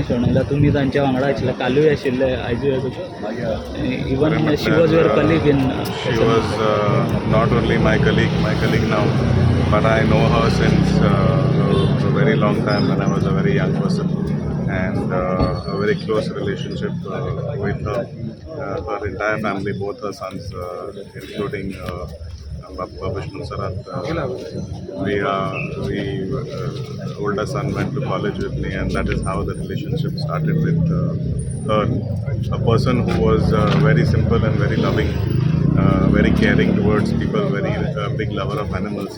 शेणयला तुमी तांच्या वांगडा आशिल्ले कालूय आशिल्ले आयजूय even she was your colleague in She was not only my colleague now, but I know her since a very long time when I was a very young person, and a very close relationship with her. Her entire family, both her sons, including Vishnu Sarat. Older son went to college with me, and that is how the relationship started with her. A person who was very simple and very loving, very caring towards people, very big lover of animals.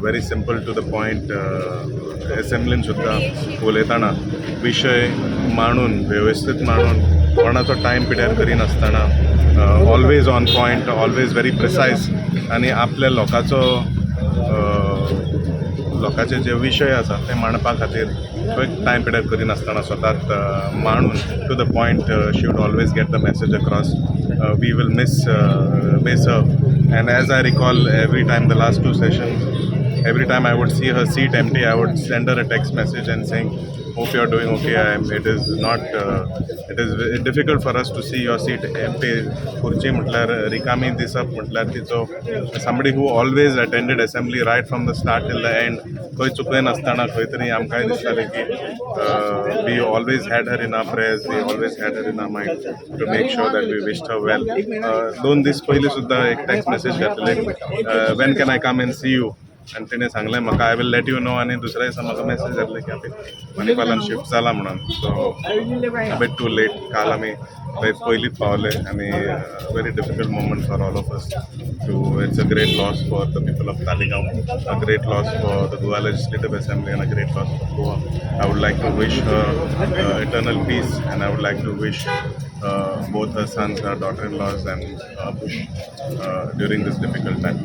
Very simple to the point. असेंब्लीन सुद्दां उलयतना विशय मांडून वेवस्थीत मांडून कोणाचो time पिड्यार करिनासतना always on point, always very precise, आनी आपल्या लोकांचे जे विशय आसा ते मांडपा खातीर खंय टायम पिड्यार करिनासतना स्वताक मांडून to the point she would always get the message across. We will miss her, and as I recall, every time the last 2 sessions, every time I would see her seat empty, I would send her a text message and saying, hope you're doing okay. It is difficult for us to see your seat empty. खुर्ची म्हटल्यार रिकामी दिसप म्हटल्यार तिचो somebody who always attended assembly right from the start till the end. खंय चुकय नासतना खंय तरी आमकांय दिसतालें की we always had her in our prayers, we always had her in our mind to make sure that we wished her well. 2 दीस पयलीं सुद्दां एक टेक्स्ट मेसेज घातलें, when can I come and see you? आणि तिने सांगलें म्हाका I will let you know, आनी दुसऱ्या दिसा म्हाका मेसेज येतलें की आमी मणिपालान शिफ्ट जाला म्हणून. सो बिट टू लेट. काल आमी थंय पयलींच पावले, आनी very difficult moment for all of us. It's a great loss for the people of Taleigao, a great loss for the Goa legislative assembly, and a great loss for Goa. I would like to wish her eternal peace, and I would like to wish both her sons, her daughter-in-laws, and Bush during this difficult time.